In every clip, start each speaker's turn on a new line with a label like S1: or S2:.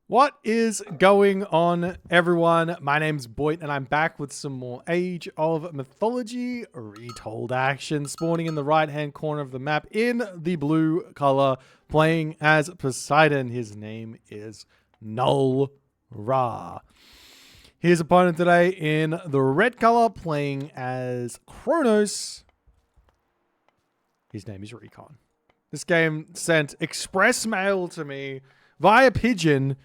S1: What is going on, everyone? My name's Boit, and I'm back with some more Age of Mythology retold action, spawning in the right-hand corner of the map in the blue color, playing as Poseidon. His name is Null Ra. His opponent today in the red color, playing as Kronos. His name is Recon. This game sent express mail to me via pigeon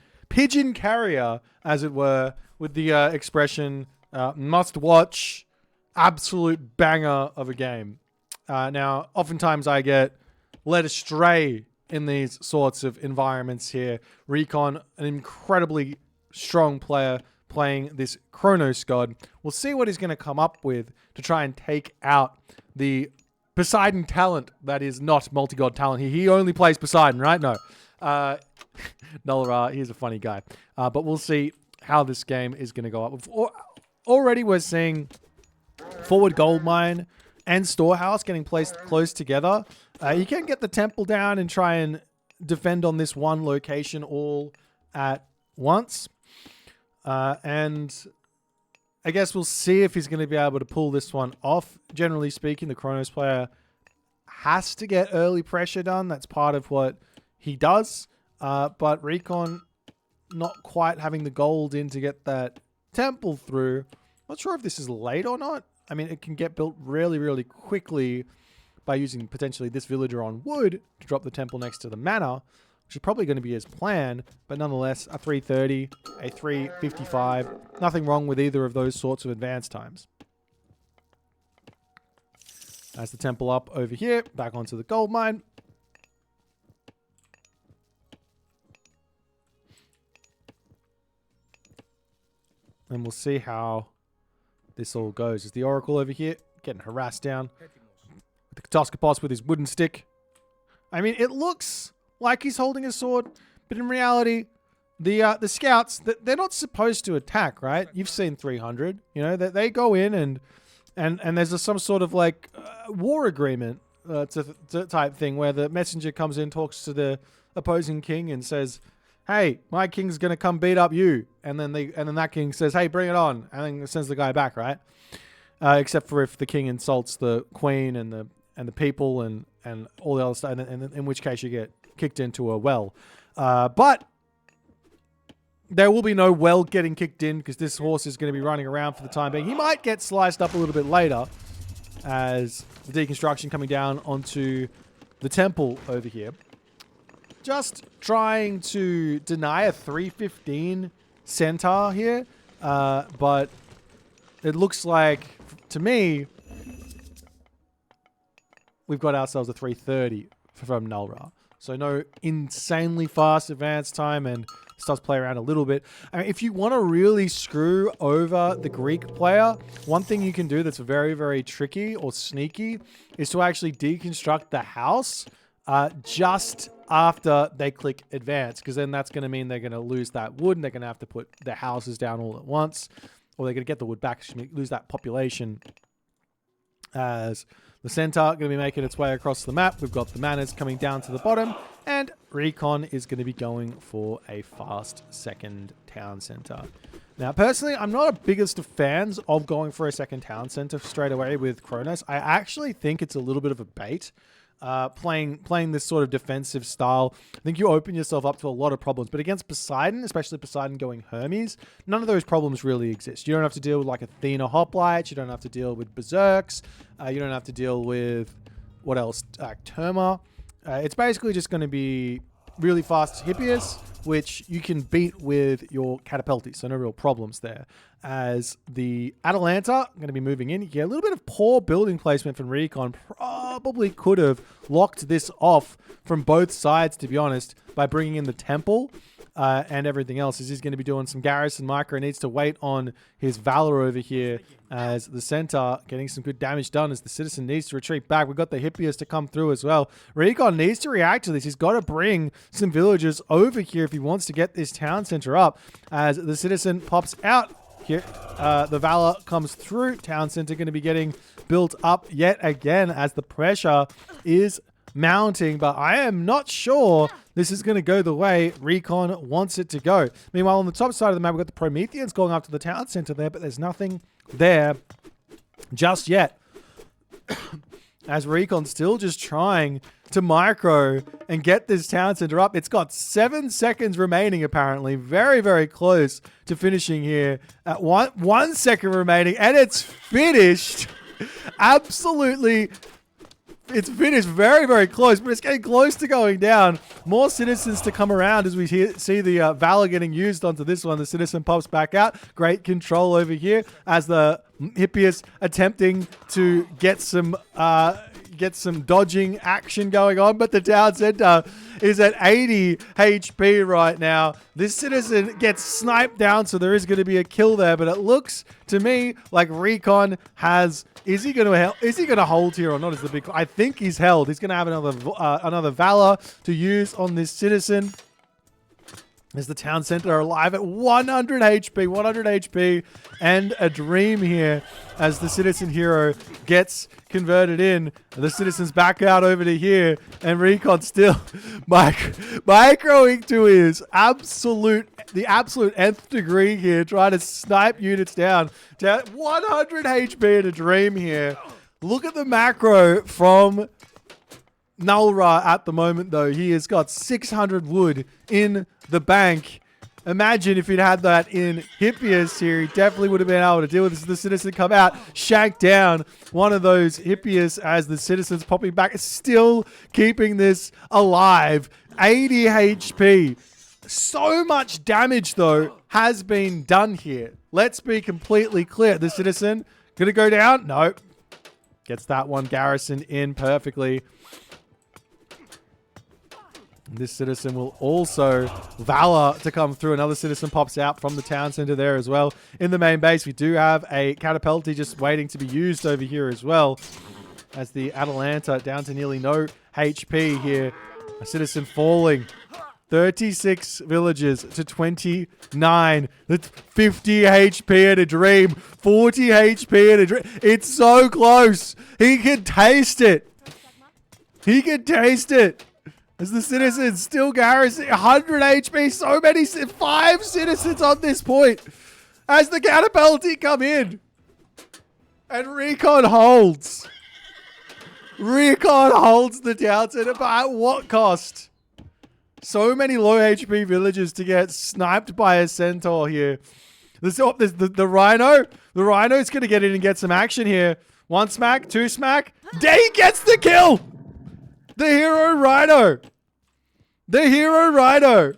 S1: carrier, as it were, with the expression must watch, absolute banger of a game. Now, oftentimes I get led astray in these sorts of environments here. Recon, an incredibly strong player playing this Kronos god. We'll see what he's going to come up with to try and take out the Poseidon talent that is not multi-god talent here. He only plays Poseidon, right? No. Null Ra, he's a funny guy. But we'll see how this game is going to go up. Already we're seeing forward gold mine and storehouse getting placed close together. You can get the temple down and try and defend on this one location all at once. And I guess we'll see if he's going to be able to pull this one off. Generally speaking, the Kronos player has to get early pressure done. That's part of what he does. But Recon not quite having the gold in to get that temple through. Not sure if this is late or not. I mean, it can get built really, really quickly by using potentially this villager on wood to drop the temple next to the manor, which is probably going to be his plan. But nonetheless, a 330, a 355. Nothing wrong with either of those sorts of advance times. That's the temple up over here. Back onto the gold mine. And we'll see how this all goes. Is the Oracle over here getting harassed down? The Katoskopos with his wooden stick. I mean, it looks like he's holding a sword, but in reality, the scouts, they're not supposed to attack, right? You've seen 300. You know, they go in and there's some sort of like war agreement type thing where the messenger comes in, talks to the opposing king and says, hey, my king's gonna come beat up you, and then that king says, hey, bring it on, and then sends the guy back, right? Except for if the king insults the queen and the people and all the other stuff, and in which case you get kicked into a well. But there will be no well getting kicked in because this horse is going to be running around for the time being. He might get sliced up a little bit later as the deconstruction coming down onto the temple over here. Just trying to deny a 315 centaur here, but it looks like, to me, we've got ourselves a 330 from Null Ra. So no insanely fast advance time, and starts to play around a little bit. I mean, if you want to really screw over the Greek player, one thing you can do that's very, very tricky or sneaky is to actually deconstruct the house just after they click advance, because then that's going to mean they're going to lose that wood and they're going to have to put their houses down all at once, or they're going to get the wood back, lose that population. As the centaur going to be making its way across the map, we've got the manors coming down to the bottom, and Recon is going to be going for a fast second town center. Now, personally, I'm not a biggest of fans of going for a second town center straight away with Kronos. I actually think it's a little bit of a bait. Playing this sort of defensive style, I think you open yourself up to a lot of problems. But against Poseidon, especially Poseidon going Hermes, none of those problems really exist. You don't have to deal with like Athena hoplites. You don't have to deal with berserks. You don't have to deal with, what else? Terma. It's basically just going to be really fast Hippias, which you can beat with your Catapulti, so no real problems there. As the Atalanta going to be moving in here, a little bit of poor building placement from Recon. Probably could have locked this off from both sides, to be honest, by bringing in the temple and everything else. As he's going to be doing some garrison micro, needs to wait on his Valor over here as the centaur getting some good damage done as the citizen needs to retreat back. We've got the Hippias to come through as well. Recon needs to react to this. He's got to bring some villagers over here if he wants to get this town center up, as the citizen pops out. Here, the Valor comes through. Town center going to be getting built up yet again as the pressure is mounting, but I am not sure this is going to go the way Recon wants it to go. Meanwhile, on the top side of the map, we've got the Prometheans going up to the town center there, but there's nothing there just yet. As Recon's still just trying to micro and get this town center up. It's got 7 seconds remaining, apparently. Very, very close to finishing here. At 1 second remaining, and it's finished. Absolutely. It's finished very, very close, but it's getting close to going down. More citizens to come around as we see the Valor getting used onto this one. The citizen pops back out. Great control over here as the Hippias attempting to get some dodging action going on, but the town center is at 80 HP right now. This citizen gets sniped down, so there is going to be a kill there, but it looks to me like Recon has... Is he going to hold here or not? Is the big... I think he's held. He's going to have another Valor to use on this citizen. Is the town center alive at 100 HP, 100 HP, and a dream here as the citizen hero gets converted in. The citizen's back out over to here, and Recon still microing to his the absolute nth degree here, trying to snipe units down to 100 HP and a dream here. Look at the macro from Nullra at the moment, though. He has got 600 wood in the bank. Imagine if he'd had that in Hippias here, he definitely would have been able to deal with this. The citizen come out, shank down one of those Hippias as the citizen's popping back, still keeping this alive. 80 HP. So much damage, though, has been done here. Let's be completely clear. The citizen gonna go down? No. Gets that one garrisoned in perfectly. This citizen will also Valor to come through. Another citizen pops out from the town center there as well. In the main base, we do have a catapulti just waiting to be used over here as well. As the Atalanta down to nearly no HP here. A citizen falling. 36 villagers to 29. That's 50 HP and a dream. 40 HP and a dream. It's so close. He can taste it. He can taste it. As the citizens still garrison 100 HP, so many, 5 citizens on this point. As the catapulti come in. And Recon holds. Recon holds the town center, but at what cost? So many low HP villagers to get sniped by a centaur here. The Rhino. The Rhino's going to get in and get some action here. 1 smack, 2 smack. He gets the kill. The hero Rhino. The hero Rhino.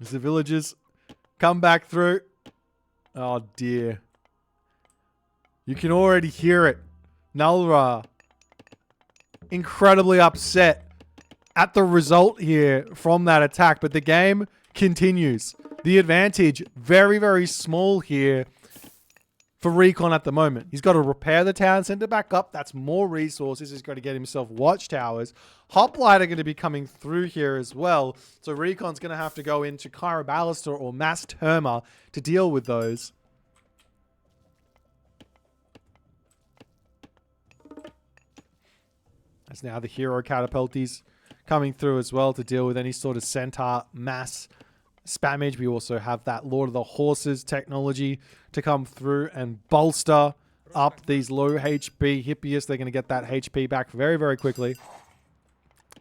S1: As the villagers come back through. Oh dear. You can already hear it. Nullra. Incredibly upset at the result here from that attack. But the game continues. The advantage very, very small here for Recon at the moment. He's got to repair the town center back up. That's more resources. He's got to get himself watchtowers. Hoplite are going to be coming through here as well. So Recon's going to have to go into Kyriballister or Mass Terma to deal with those. As now the hero catapultis coming through as well to deal with any sort of centaur mass spammage. We also have that Lord of the Horses technology to come through and bolster up these low HP Hippias. They're going to get that HP back very, very quickly.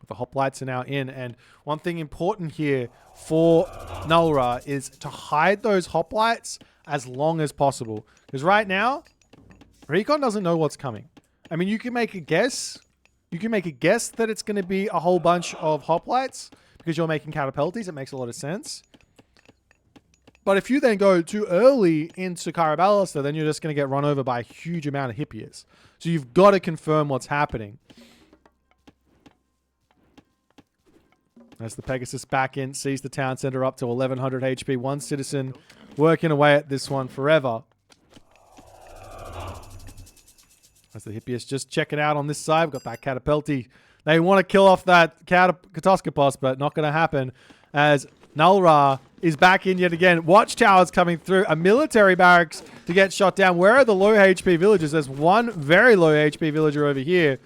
S1: The hoplites are now in. And one thing important here for Nullra is to hide those hoplites as long as possible. Because right now, Recon doesn't know what's coming. I mean, you can make a guess. You can make a guess that it's going to be a whole bunch of hoplites because you're making catapultis. It makes a lot of sense. But if you then go too early into Kyriballister, then you're just going to get run over by a huge amount of Hippias. So you've got to confirm what's happening. As the Pegasus back in, sees the town center up to 1100 HP. One citizen working away at this one forever. As the Hippias just checking out on this side. We've got that catapulti. They want to kill off that Katoskopos, but not going to happen. As Nulra is back in yet again. Watchtowers coming through. A military barracks to get shot down. Where are the low HP villagers? There's one very low HP villager over here.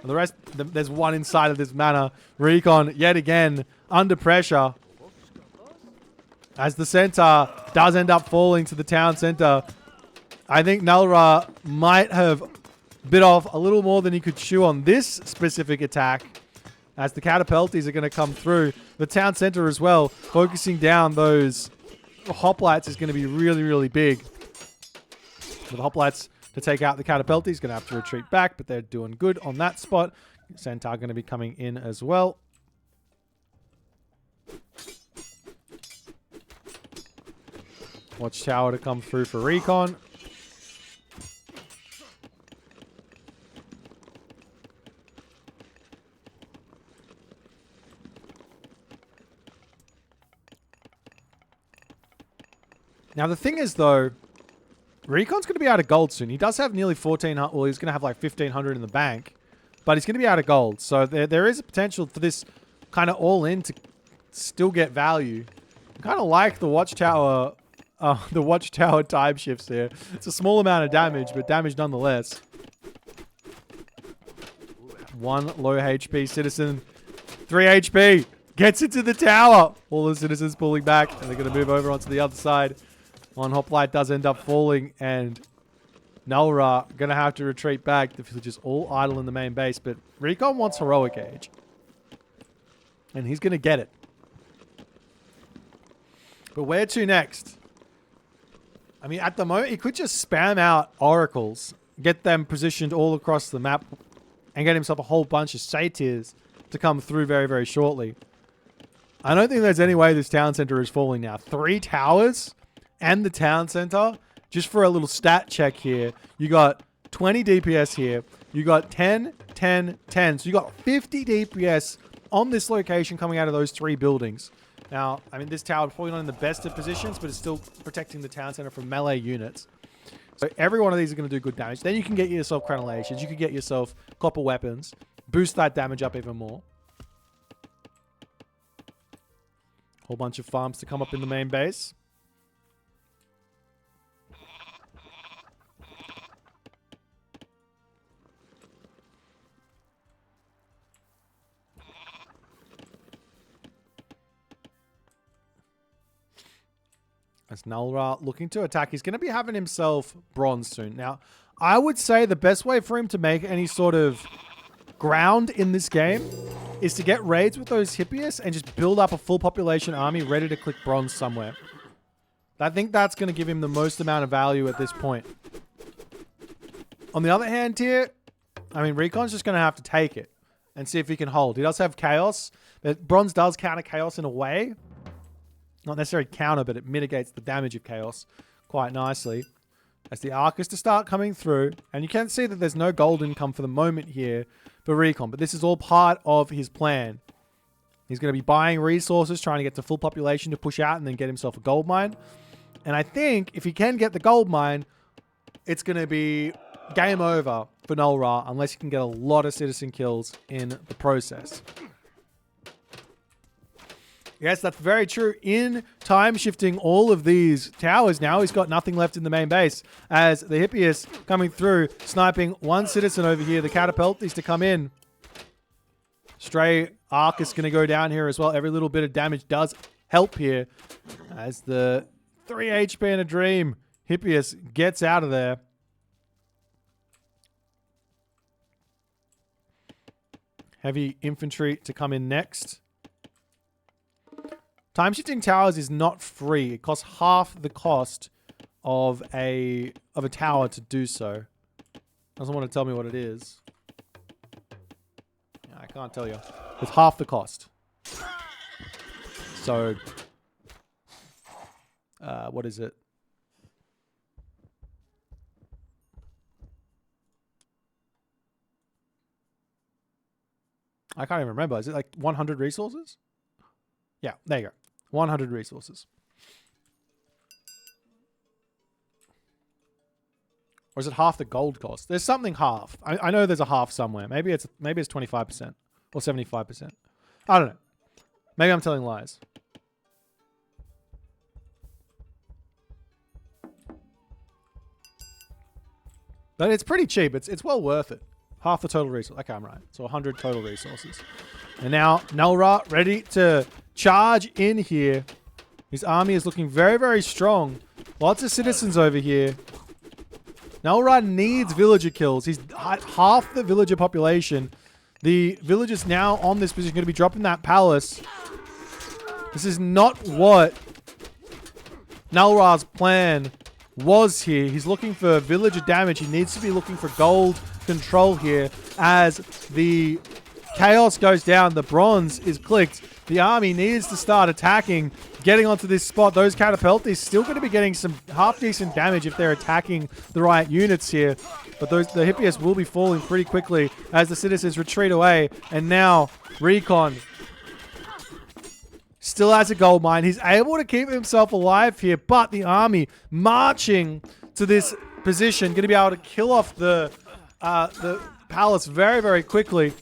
S1: And the rest, there's one inside of this manor. Recon, yet again, under pressure. As the center does end up falling to the town center. I think Nulra might have bit off a little more than he could chew on this specific attack. As the catapulties are going to come through. The town center as well, focusing down those hoplites is going to be really, really big. For the hoplites to take out the catapulties, going to have to retreat back, but they're doing good on that spot. Centaur going to be coming in as well. Watchtower to come through for recon. Now, the thing is, though, Recon's going to be out of gold soon. He does have nearly 1,400. Well, he's going to have like 1,500 in the bank. But he's going to be out of gold. So there is a potential for this kind of all-in to still get value. I kind of like the Watchtower time shifts here. It's a small amount of damage, but damage nonetheless. One low HP citizen. 3 HP. Gets into the tower. All the citizens pulling back. And they're going to move over onto the other side. One hoplite does end up falling, and Nulra going to have to retreat back. The villagers all idle in the main base, but Recon wants heroic age. And he's going to get it. But where to next? I mean, at the moment, he could just spam out oracles, get them positioned all across the map, and get himself a whole bunch of satyrs to come through very, very shortly. I don't think there's any way this town center is falling now. 3 towers and the town center. Just for a little stat check here, you got 20 DPS here. You got 10, 10, 10. So you got 50 DPS on this location coming out of those 3 buildings. Now, I mean, this tower is probably not in the best of positions, but it's still protecting the town center from melee units. So every one of these are going to do good damage. Then you can get yourself crenellations. You can get yourself copper weapons. Boost that damage up even more. Whole bunch of farms to come up in the main base. As Nulra looking to attack. He's going to be having himself bronze soon. Now, I would say the best way for him to make any sort of ground in this game is to get raids with those hippies and just build up a full population army ready to click bronze somewhere. I think that's going to give him the most amount of value at this point. On the other hand here, I mean, Recon's just going to have to take it and see if he can hold. He does have chaos, but bronze does counter chaos in a way. Not necessarily counter, but it mitigates the damage of chaos quite nicely. As the arc is to start coming through, and you can see that there's no gold income for the moment here for Recon, but this is all part of his plan. He's going to be buying resources, trying to get to full population to push out and then get himself a gold mine. And I think if he can get the gold mine, it's going to be game over for Nulra unless he can get a lot of citizen kills in the process. Yes, that's very true. In time shifting all of these towers now, he's got nothing left in the main base. As the Hippias coming through, sniping one citizen over here. The catapult is to come in. Stray arc is going to go down here as well. Every little bit of damage does help here. As the 3 HP in a dream, Hippias gets out of there. Heavy infantry to come in next. Time shifting towers is not free. It costs half the cost of a tower to do so. Doesn't want to tell me what it is. Yeah, I can't tell you. It's half the cost. So, what is it? I can't even remember. Is it like 100 resources? Yeah, there you go. 100 resources. Or is it half the gold cost? There's something half. I know there's a half somewhere. Maybe it's 25% or 75%. I don't know. Maybe I'm telling lies. But it's pretty cheap. It's well worth it. Half the total resource. Okay, I'm right. So 100 total resources. And now Nulra ready to charge in here. His army is looking very, very strong. Lots of citizens over here. Nulra needs villager kills. He's half the villager population. The villagers now on this position are going to be dropping that palace. This is not what Nulra's plan was here. He's looking for villager damage. He needs to be looking for gold control here as the chaos goes down. The bronze is clicked. The army needs to start attacking, getting onto this spot. Those catapults still going to be getting some half-decent damage if they're attacking the right units here. But the Hippias will be falling pretty quickly as the citizens retreat away. And now Recon still has a gold mine. He's able to keep himself alive here, but the army marching to this position, going to be able to kill off the palace very, very quickly.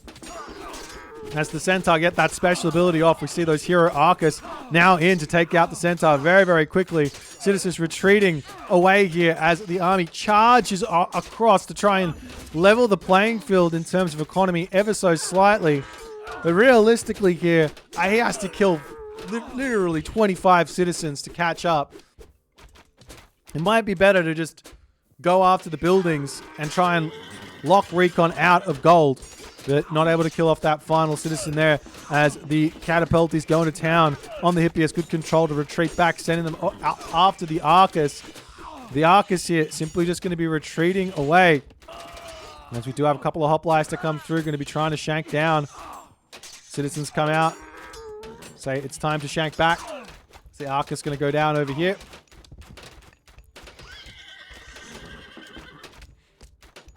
S1: As the Centaur get that special ability off, we see those Hero Arcus now in to take out the Centaur very, very quickly. Citizens retreating away here as the army charges across to try and level the playing field in terms of economy ever so slightly. But realistically here, he has to kill literally 25 citizens to catch up. It might be better to just go after the buildings and try and lock Recon out of gold. But not able to kill off that final citizen there as the catapult is going to town on the Hippias. Good control to retreat back, sending them after the Arcus. The Arcus here simply just going to be retreating away. As we do have a couple of hoplites to come through, going to be trying to shank down. Citizens come out. Say it's time to shank back. The Arcus going to go down over here.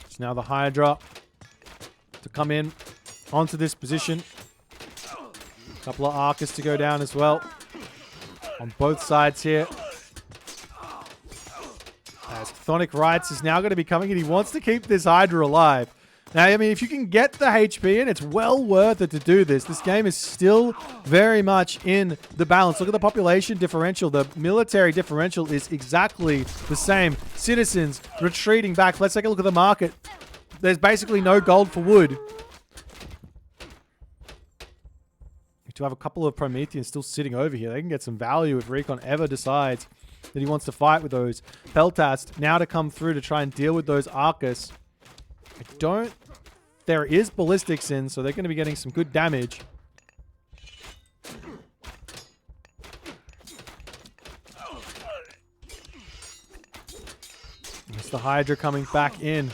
S1: It's now the Hydra to come in onto this position. A couple of Arcus to go down as well on both sides here. As Chthonic Rights is now going to be coming in. He wants to keep this Hydra alive. Now, I mean, if you can get the HP in, it's well worth it to do this. This game is still very much in the balance. Look at the population differential. The military differential is exactly the same. Citizens retreating back. Let's take a look at the market. There's basically no gold for wood. We do have a couple of Prometheans still sitting over here. They can get some value if Recon ever decides that he wants to fight with those. Peltast now to come through to try and deal with those Arcus. There is ballistics in, so they're going to be getting some good damage. It's the Hydra coming back in.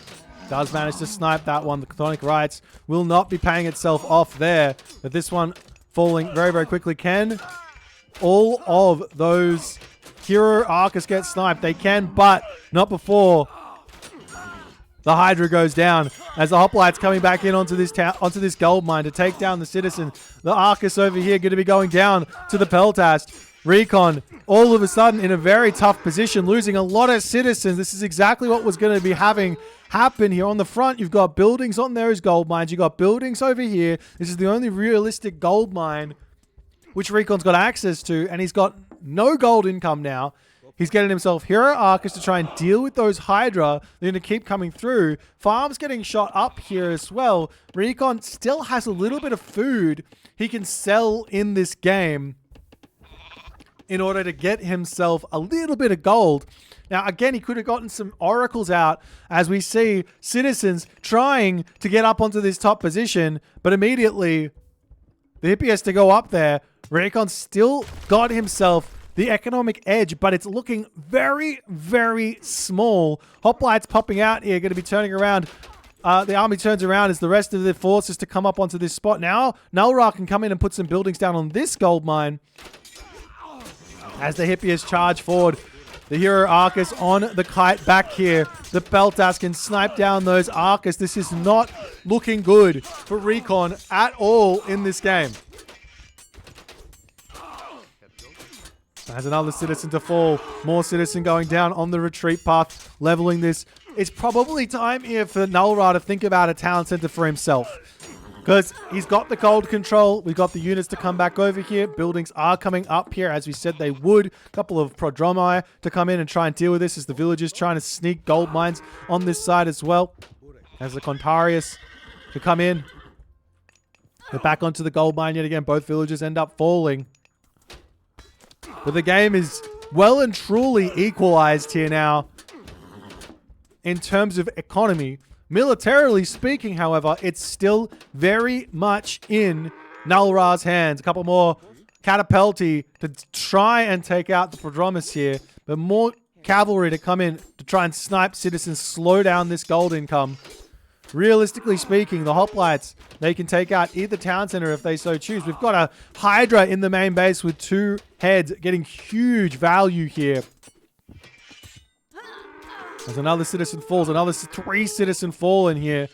S1: Does manage to snipe that one. The Chthonic Rights will not be paying itself off there. But this one falling very, very quickly. Can all of those Hero Arcus get sniped? They can, but not before the Hydra goes down. As the Hoplites coming back in onto this gold mine to take down the citizen. The Arcus over here going to be going down to the Peltast. Recon all of a sudden in a very tough position, losing a lot of citizens. This is exactly what was going to be having happen here. On the front, you've got buildings on there as gold mines. You've got buildings over here. This is the only realistic gold mine which Recon's got access to, and he's got no gold income now. He's getting himself Hero Arcus to try and deal with those Hydra. They're going to keep coming through. Farm's getting shot up here as well. Recon still has a little bit of food he can sell in this game in order to get himself a little bit of gold. Now, again, he could have gotten some oracles out as we see citizens trying to get up onto this top position, but immediately the Hippie has to go up there. Recon still got himself the economic edge, but it's looking very, very small. Hoplites popping out here, going to be turning around. The army turns around as the rest of the forces to come up onto this spot. Now, Nulra can come in and put some buildings down on this gold mine. As the Hippias charge forward, the Hero Arcus on the kite back here. The Peltas can snipe down those Arcus. This is not looking good for Recon at all in this game. As another citizen to fall. More citizen going down on the retreat path, leveling this. It's probably time here for Nulra to think about a talent center for himself. Because he's got the gold control. We've got the units to come back over here. Buildings are coming up here, as we said they would. A couple of prodromi to come in and try and deal with this as the villagers trying to sneak gold mines on this side as well. As the Contarius to come in. They're back onto the gold mine yet again. Both villagers end up falling. But the game is well and truly equalized here now in terms of economy. Militarily speaking, however, it's still very much in Nulra's hands. A couple more catapulti to try and take out the Prodromus here, but more cavalry to come in to try and snipe citizens, slow down this gold income. Realistically speaking, the hoplites, they can take out either town center if they so choose. We've got a Hydra in the main base with 2 heads, getting huge value here. There's another citizen falls, another 3 citizen fall in here.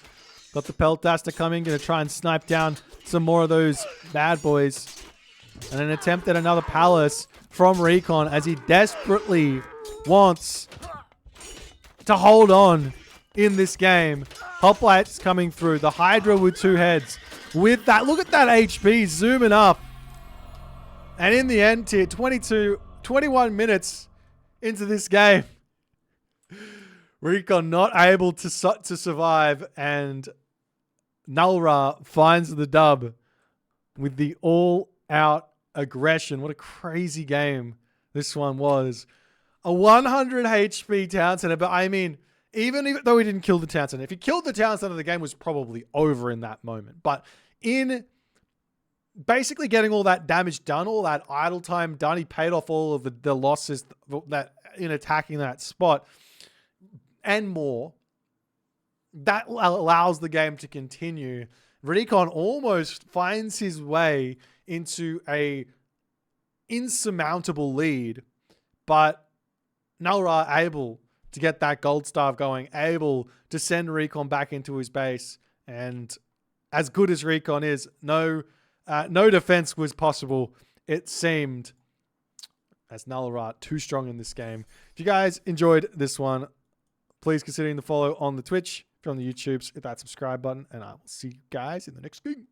S1: Got the Peltas coming, going to try and snipe down some more of those bad boys. And an attempt at another palace from Recon as he desperately wants to hold on in this game. Hoplites coming through. The Hydra with 2 heads. With that, look at that HP zooming up. And in the end here, 21 minutes into this game. Recon not able to survive, and Nulra finds the dub with the all-out aggression. What a crazy game this one was. A 100 HP town center, but I mean, even though he didn't kill the town center, if he killed the town center, the game was probably over in that moment. But in basically getting all that damage done, all that idle time done, he paid off all of the losses that in attacking that spot. And more, that allows the game to continue. Recon almost finds his way into a insurmountable lead, but Nulra able to get that gold staff going, able to send Recon back into his base, and as good as Recon is, no defense was possible, it seemed, as Nulra too strong in this game. If you guys enjoyed this one, please consider the follow on the Twitch. If you're on the YouTubes, hit that subscribe button, and I will see you guys in the next game.